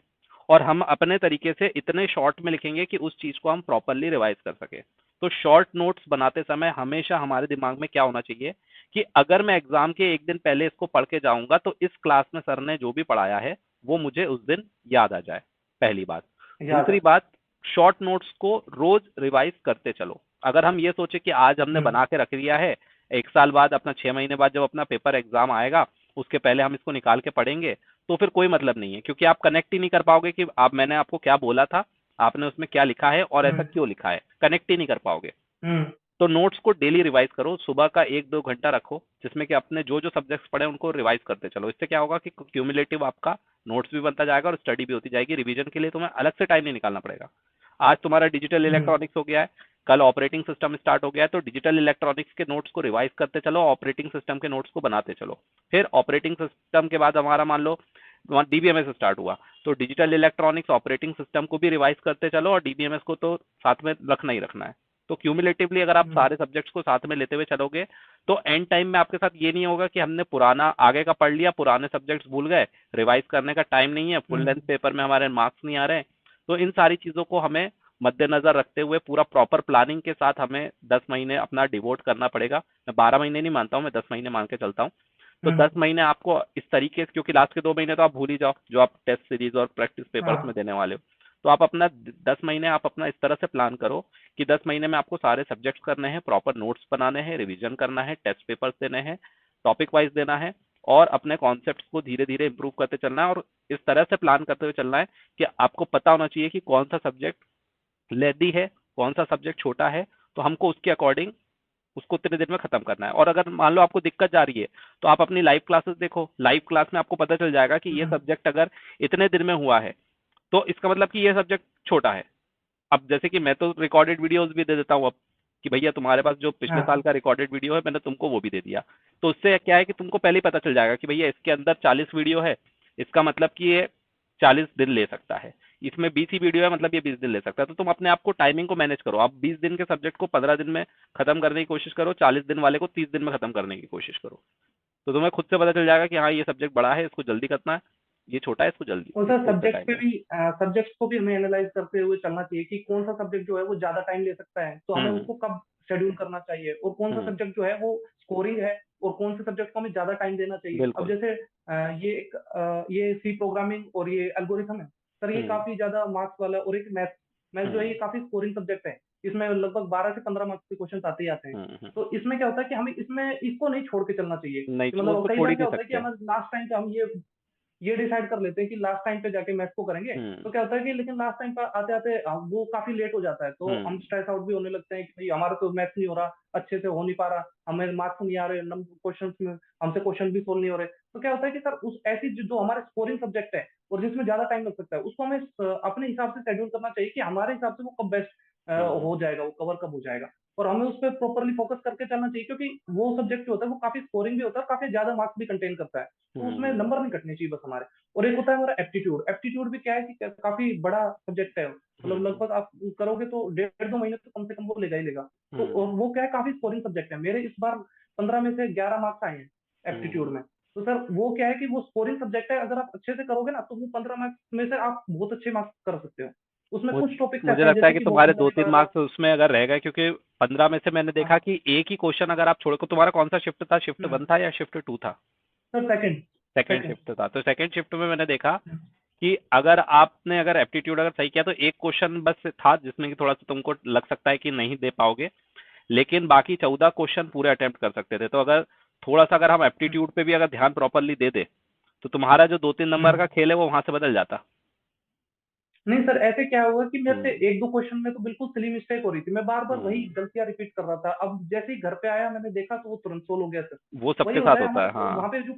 और हम अपने तरीके से इतने शॉर्ट में लिखेंगे कि उस चीज को हम प्रॉपरली रिवाइज कर सके। तो शॉर्ट नोट्स बनाते समय हमेशा हमारे दिमाग में क्या होना चाहिए कि अगर मैं एग्जाम के एक दिन पहले इसको पढ़ के जाऊंगा तो इस क्लास में सर ने जो भी पढ़ाया है वो मुझे उस दिन याद आ जाए। पहली बात। याद दूसरी है। बात, शॉर्ट नोट्स को रोज रिवाइज करते चलो। अगर हम ये सोचे कि आज हमने हुँ, बना के रख लिया है, एक साल बाद, अपना 6 महीने बाद जब अपना पेपर एग्जाम आएगा उसके पहले हम इसको निकाल के पढ़ेंगे, तो फिर कोई मतलब नहीं है, क्योंकि आप कनेक्ट ही नहीं कर पाओगे कि आप, मैंने आपको क्या बोला था, आपने उसमें क्या लिखा है और हुँ, ऐसा क्यों लिखा है, कनेक्ट ही नहीं कर पाओगे। हुँ, तो नोट्स को डेली रिवाइज करो। सुबह का 1-2 घंटा रखो जिसमें कि अपने जो जो सब्जेक्ट्स पढ़े उनको रिवाइज करते चलो। इससे क्या होगा कि क्यूमुलेटिव आपका नोट्स भी बनता जाएगा और स्टडी भी होती जाएगी। रिवीजन के लिए तुम्हें अलग से टाइम नहीं निकालना पड़ेगा। आज तुम्हारा डिजिटल हुँ, इलेक्ट्रॉनिक्स हो गया है, कल ऑपरेटिंग सिस्टम स्टार्ट हो गया है, तो डिजिटल इलेक्ट्रॉनिक्स के नोट्स को रिवाइज करते चलो, ऑपरेटिंग सिस्टम के नोट्स को बनाते चलो। फिर ऑपरेटिंग सिस्टम के बाद हमारा मान लो डीबीएमएस स्टार्ट हुआ, तो डिजिटल इलेक्ट्रॉनिक्स ऑपरेटिंग सिस्टम को भी रिवाइज करते चलो, और डीबीएमएस को तो साथ में रखना ही रखना है। तो क्यूमुलेटिवली अगर आप हुँ, सारे सब्जेक्ट्स को साथ में लेते हुए चलोगे तो एंड टाइम में आपके साथ ये नहीं होगा कि हमने पुराना आगे का पढ़ लिया, पुराने सब्जेक्ट्स भूल गए, रिवाइज करने का टाइम नहीं है, फुल हुँ, लेंथ पेपर में हमारे मार्क्स नहीं आ रहे हैं। तो इन सारी चीजों को हमें मद्देनजर रखते हुए पूरा प्रॉपर प्लानिंग के साथ हमें 10 महीने अपना डिवोट करना पड़ेगा। मैं 12 महीने नहीं मानता हूँ, मैं 10 महीने मान के चलता हूँ। तो हुँ, 10 महीने आपको इस तरीके से, क्योंकि लास्ट के 2 महीने तो आप भूल ही जाओ जो आप टेस्ट सीरीज और प्रैक्टिस पेपर्स में हाँ, देने वाले हो। तो आप अपना 10 महीने आप अपना इस तरह से प्लान करो कि 10 महीने में आपको सारे सब्जेक्ट्स करने हैं, प्रॉपर नोट्स बनाने हैं, रिवीजन करना है, टेस्ट पेपर्स देने हैं, टॉपिक वाइज देना है, और अपने कॉन्सेप्ट्स को धीरे धीरे इंप्रूव करते चलना है। और इस तरह से प्लान करते हुए चलना है कि आपको पता होना चाहिए कि कौन सा सब्जेक्ट लेदी है, कौन सा सब्जेक्ट छोटा है, तो हमको उसके अकॉर्डिंग उसको उतने दिन में खत्म करना है। और अगर मान लो आपको दिक्कत जा रही है तो आप अपनी लाइव क्लासेस देखो। लाइव क्लास में आपको पता चल जाएगा कि ये हुँ, सब्जेक्ट अगर इतने दिन में हुआ है तो इसका मतलब कि ये सब्जेक्ट छोटा है। अब जैसे कि मैं तो रिकॉर्डेड वीडियोस भी दे देता हूँ अब, कि भैया तुम्हारे पास जो पिछले हाँ, साल का रिकॉर्डेड वीडियो है मैंने तुमको वो भी दे दिया। तो उससे क्या है कि तुमको पहले ही पता चल जाएगा कि भैया इसके अंदर 40 वीडियो है, इसका मतलब कि ये 40 दिन ले सकता है। इसमें 20 ही वीडियो है, मतलब ये 20 दिन ले सकता है। तो तुम अपने आप को टाइमिंग को मैनेज करो। आप 20 दिन के सब्जेक्ट को 15 दिन में खत्म करने की कोशिश करो, 40 दिन वाले को 30 दिन में खत्म करने की कोशिश करो। तो तुम्हें खुद से पता चल जाएगा कि हाँ ये सब्जेक्ट बड़ा है इसको जल्दी करना है, ये छोटा है इसको जल्दी, और सर इसको इतना टाइम दो। सब्जेक्ट्स को भी हमें एनालाइज करते हुए चलना चाहिए कि कौन सा सब्जेक्ट जो है वो ज़्यादा टाइम ले सकता है, तो हमें हम्म उसको कब शेड्यूल करना चाहिए, और कौन सा हम्म। सब्जेक्ट जो है वो स्कोरिंग है, और कौन से सब्जेक्ट को हमें ज़्यादा टाइम देना चाहिए। अब बिल्कुल। जैसे ये सी प्रोग्रामिंग और ये एल्गोरिथम है, सर ये हम्म काफ़ी ज़्यादा मार्क्स वाला, और एक मैथ्स मैथ्स जो है ये हम्म काफ़ी स्कोरिंग सब्जेक्ट है। इसमें लगभग 12 से 15 मार्क्स के क्वेश्चन आते ही आते हैं। हम्म। तो इसमें क्या होता है कि हमें इसमें इसको नहीं छोड़ के चलना चाहिए, नहीं कि वो मतलब उसको कई छोड़ बार ही क्या नहीं होता है कि सकते। हमें लास्ट टाइम पे हम ये डिसाइड कर लेते हैं कि लास्ट टाइम पे जाके मैथ्स को करेंगे। हम्म तो क्या होता है कि लेकिन लास्ट टाइम पे आते-आते वो काफ़ी लेट हो जाता है। तो हम हम्म स्ट्रेस आउट भी होने लगते हैं कि भई हमारा तो मैथ्स नहीं हो रहा, अच्छे से हो नहीं पा रहा, हमें मार्क्स नहीं आ रहे, नम क्वेश्चन्स में हमसे क्वेश्चन भी सोल्व नहीं हो रहे। तो क्या होता है कि सर उस ऐसी जो हमारा स्कोरिंग सब्जेक्ट है और जिसमें ज़्यादा टाइम लग सकता है, उसको हमें अपने हिसाब से शेड्यूल करना चाहिए कि हमारे हिसाब से वो कब बेस्ट हम्म। हो जाएगा, वो कवर कब हो जाएगा। और हमें उस पर प्रॉपरली फोकस करके चलना चाहिए, क्योंकि वो सब्जेक्ट जो होता है वो काफी स्कोरिंग भी होता है और काफी ज्यादा मार्क्स भी कंटेन करता है। तो उसमें हम्म। नंबर नहीं कटने चाहिए बस हमारे। और एक होता है हमारा एप्टीट्यूड। एप्टीट्यूड भी क्या है कि काफी बड़ा सब्जेक्ट है, मतलब हम्म। लगभग आप करोगे तो 1.5-2 महीने तो कम से कम वो लेगा ही लेगा। तो हम्म। और वो क्या है, काफी स्कोरिंग सब्जेक्ट है। मेरे इस बार 15 में से 11 मार्क्स आए हैं एप्टीट्यूड हम्म। में। तो सर वो क्या है कि वो स्कोरिंग सब्जेक्ट है, अगर आप अच्छे से करोगे ना तो वो 15 मार्क्स में से आप बहुत अच्छे मार्क्स कर सकते हो। उसमें मुझ- कुछ टॉपिक्स मुझे ऐसे हैं लगता है जैसे कि कि तुम्हारे दो तीन वोकैबुलरी। मार्क्स उसमें अगर रहेगा, क्योंकि 15 में से मैंने देखा हाँ। कि एक ही क्वेश्चन अगर आप छोड़ो, तो तुम्हारा कौन सा शिफ्ट था? शिफ्ट हम्म, 1 था या शिफ्ट 2 था? Sir second. Second second. Shift था। तो सेकंड शिफ्ट में मैंने देखा कि अगर आपने अगर एप्टीट्यूड अगर सही किया तो एक क्वेश्चन बस था जिसमें कि थोड़ा सा तुमको लग सकता है कि नहीं दे पाओगे, लेकिन बाकी 14 क्वेश्चन पूरे अटेम्प्ट कर सकते थे। तो अगर थोड़ा सा अगर हम एप्टीट्यूड पे भी अगर ध्यान प्रॉपरली दे दे, तो तुम्हारा जो 2-3 नंबर का खेल है वो वहां से बदल जाता। नहीं सर, ऐसे क्या हुआ कि मेरे से हम्म। एक दो क्वेश्चन में तो बिल्कुल सिली मिस्टेक हो रही थी, मैं बार बार वही हम्म। गलतियां रिपीट कर रहा था। अब जैसे ही घर पे आया मैंने देखा तो वो तुरंत सोल्व हो गया सर। वो वही सबके होता साथ है होता हमारे है, हाँ। वहां पे जो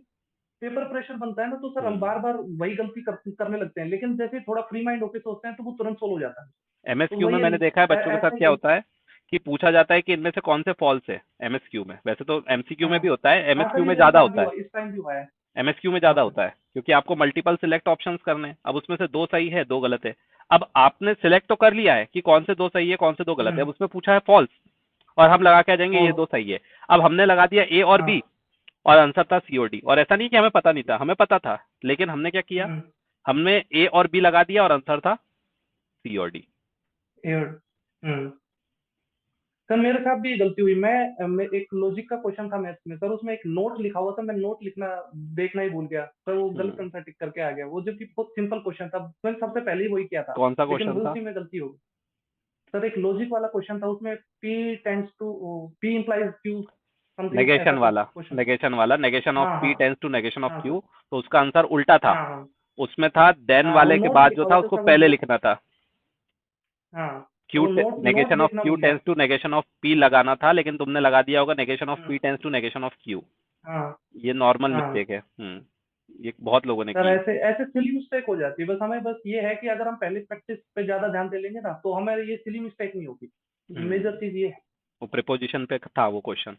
पेपर प्रेशर बनता है ना, तो सर हम हम्म। बार बार वही गलती करने लगते हैं, लेकिन जैसे ही थोड़ा फ्री माइंड होके सोचते हैं तो वो तुरंत सोल्व हो जाता है। तो एमएसक्यू में वही मैंने देखा है बच्चों के साथ ऐसा क्या ही। होता है कि पूछा जाता है कि इनमें से कौन से फॉल्स है एमएसक्यू में। वैसे तो एमसीक्यू में हाँ। भी होता है, हाँ एमएसक्यू सर, ये में मेरे ज्यादा साथ भी होता है। हुआ, इस टाइम भी हुआ है। एमएसक्यू में हाँ ज्यादा सर। होता है क्योंकि आपको मल्टीपल सिलेक्ट ऑप्शंस करने हैं। अब उसमें से दो सही है, दो गलत है। अब आपने सिलेक्ट तो कर लिया है कि कौन से दो सही है, कौन से दो गलत है। अब उसमें पूछा है फॉल्स, और हम लगा के आ जाएंगे ये फॉल्स। दो सही है। अब हमने लगा दिया ए और बी, हाँ। और आंसर था सी और डी। और ऐसा नहीं कि हमें पता नहीं था, हमें पता था, लेकिन हमने क्या किया, हम्म। हमने ए और बी लगा दिया और आंसर था सी और डी। एयर। हम्म। सर मेरे साथ भी ये गलती हुई। मैं एक लॉजिक का क्वेश्चन था मैथ्स में सर, उसमें एक नोट लिखा हुआ था, मैं नोट लिखना देखना ही भूल गया सर, वो गलत हम्म। आंसर टिक करके आ गया, वो जबकि बहुत सिंपल क्वेश्चन था, मैंने सबसे पहले ही वही किया था। कौन सा लेकिन क्वेश्चन वो था? उसी में गलती हो गई। सर एक लॉजिक वाला क्वेश्चन था, उसमें पी इंप्लाइज क्यू, समथिंग ऐसा नेगेशन कुछ वाला, क्वेश्चन था। नेगेशन वाला, नेगेशन ऑफ हाँ हाँ। P tense to negation of हाँ सर। क्यू। तो उसका आंसर उल्टा था। हाँ हाँ। उसमें था देन हाँ वो वाले के नोट बाद जो लिखा था हुआ था उसको सर, वो पहले नोट। लिखना था। हाँ। तो क्यू वो नोट नोट नेगेशन ऑफ देखना क्यू भूल गया। Tense to negation of P लगाना था, लेकिन तुमने लगा दिया होगा negation of hmm, P tense to negation of Q. हाँ। ये नॉर्मल हाँ मिस्टेक है। ये बहुत लोगों ने सर, की है। ऐसे ऐसे सिली मिस्टेक हो जाती है। बस हमें बस ये है कि अगर हम पहले प्रैक्टिस पे ज्यादा ध्यान दे लेंगे ना, तो हमें ये सिली मिस्टेक नहीं होगी। मेजर हम्म। चीज ये है। वो प्रिपोजिशन पे था वो क्वेश्चन।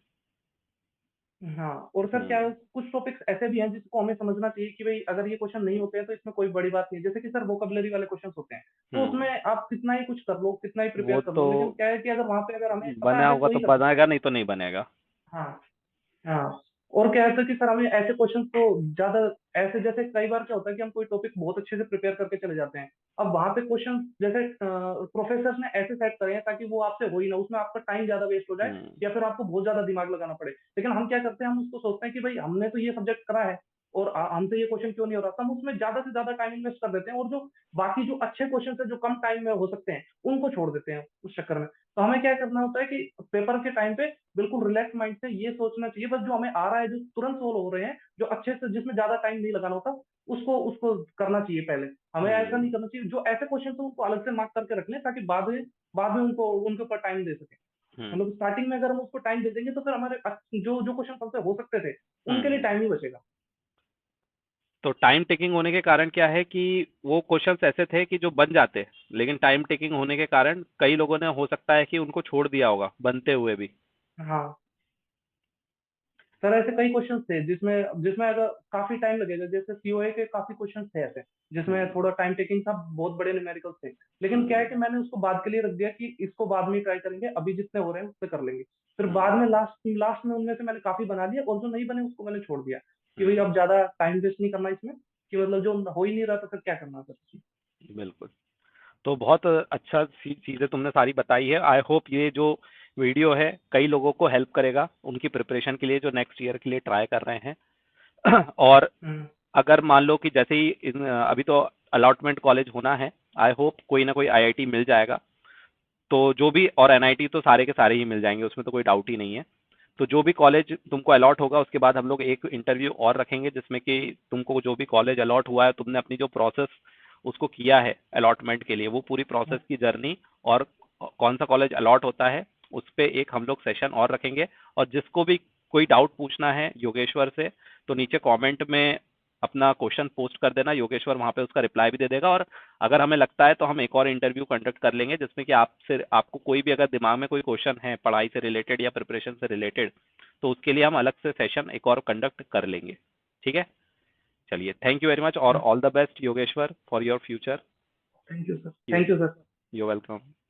हाँ। और सर क्या है, हम्म। कुछ टॉपिक्स ऐसे भी हैं जिसको हमें समझना चाहिए कि भाई अगर ये क्वेश्चन नहीं होते हैं तो इसमें कोई बड़ी बात नहीं है। जैसे कि सर वोकेबलरी वाले क्वेश्चन होते हैं, तो हम्म। उसमें आप कितना ही कुछ कर लो, कितना ही वो प्रिपेयर कर तो लो, लेकिन क्या है कि अगर वहां पे अगर हमें पता बना है होगा तो तो ही कर सकते बनेगा, हैं। नहीं तो नहीं बनेगा। हाँ। हाँ। और क्या है कि सर हमें ऐसे क्वेश्चंस को ज्यादा, ऐसे जैसे कई बार क्या होता है कि हम कोई टॉपिक बहुत अच्छे से प्रिपेयर करके चले जाते हैं। अब वहां पे क्वेश्चन जैसे प्रोफेसर ने ऐसे सेट करे हैं ताकि वो आपसे हो ही ना, उसमें आपका टाइम ज्यादा वेस्ट हो जाए, हम्म। या फिर आपको बहुत ज्यादा दिमाग लगाना पड़े। लेकिन हम क्या करते हैं, हम उसको सोचते हैं कि भाई हमने तो ये सब्जेक्ट करा है और हमसे ये क्वेश्चन क्यों नहीं हो रहा, तो हम उसमें ज्यादा से ज्यादा टाइम इन्वेस्ट कर देते हैं, और जो बाकी जो अच्छे क्वेश्चन है जो कम टाइम में हो सकते हैं उनको छोड़ देते हैं उस चक्कर में। तो हमें क्या करना होता है कि पेपर के टाइम पे बिल्कुल रिलैक्स माइंड से ये सोचना चाहिए, बस जो हमें आ रहा है, जो तुरंत सोल्व हो रहे हैं, जो अच्छे से, जिसमें ज्यादा टाइम नहीं लगाना होता, उसको उसको करना चाहिए पहले। हमें ऐसा हम्म। नहीं करना चाहिए, जो ऐसे क्वेश्चन है उनको अलग से मार्क करके रख लें ताकि बाद में उनको उनके ऊपर टाइम दे सके। हम्म। मतलब स्टार्टिंग में अगर हम उसको टाइम दे देंगे तो फिर हमारे जो जो क्वेश्चन हमसे हो सकते थे उनके लिए हम्म। टाइम ही बचेगा। तो टाइम टेकिंग होने के कारण क्या है कि वो क्वेश्चंस ऐसे थे कि जो बन जाते, लेकिन टाइम टेकिंग होने के कारण कई लोगों ने हो सकता है कि उनको छोड़ दिया होगा बनते हुए भी। हाँ सर, ऐसे कई क्वेश्चन थे जिसमें जिसमें अगर काफी टाइम लगेगा, जैसे सीओए के काफी क्वेश्चन थे ऐसे जिसमें हम्म। थोड़ा टाइम टेकिंग था, बहुत बड़े न्यूमेरिकल्स थे। लेकिन क्या है हम्म। कि मैंने उसको बाद के लिए रख दिया कि इसको बाद में ट्राई करेंगे, अभी जितने हो रहे हैं उससे कर लेंगे। फिर बाद में हम्म। लास्ट लास्ट में उनमें से मैंने काफी बना दिया, और जो नहीं बने उसको मैंने छोड़ दिया कि भाई हम्म। अब ज्यादा टाइम वेस्ट नहीं करना इसमें, कि मतलब जो हो ही नहीं रहा तो फिर क्या करना सर। बिल्कुल। तो बहुत अच्छा चीजें तुमने सारी बताई है। आई होप ये जो वीडियो है कई लोगों को हेल्प करेगा उनकी प्रिपरेशन के लिए जो नेक्स्ट ईयर के लिए ट्राई कर रहे हैं। और हम्म। अगर मान लो कि जैसे ही अभी तो अलॉटमेंट कॉलेज होना है, आई होप कोई ना कोई आईआईटी मिल जाएगा। तो जो भी, और एनआईटी तो सारे के सारे ही मिल जाएंगे, उसमें तो कोई डाउट ही नहीं है। तो जो भी कॉलेज तुमको अलॉट होगा उसके बाद हम लोग एक इंटरव्यू और रखेंगे जिसमें कि तुमको जो भी कॉलेज अलॉट हुआ है, तुमने अपनी जो प्रोसेस उसको किया है अलॉटमेंट के लिए, वो पूरी प्रोसेस की जर्नी और कौन सा कॉलेज अलॉट होता है उस पे एक हम लोग सेशन और रखेंगे। और जिसको भी कोई डाउट पूछना है योगेश्वर से, तो नीचे कमेंट में अपना क्वेश्चन पोस्ट कर देना, योगेश्वर वहां पे उसका रिप्लाई भी दे देगा। और अगर हमें लगता है तो हम एक और इंटरव्यू कंडक्ट कर लेंगे जिसमें कि आपको कोई भी अगर दिमाग में कोई क्वेश्चन है पढ़ाई से रिलेटेड या प्रिपरेशन से रिलेटेड, तो उसके लिए हम अलग से सेशन एक और कंडक्ट कर लेंगे। ठीक है, चलिए, थैंक यू वेरी मच और all the best Yogeshwar for your future. Thank you sir, you thank you sir. You welcome.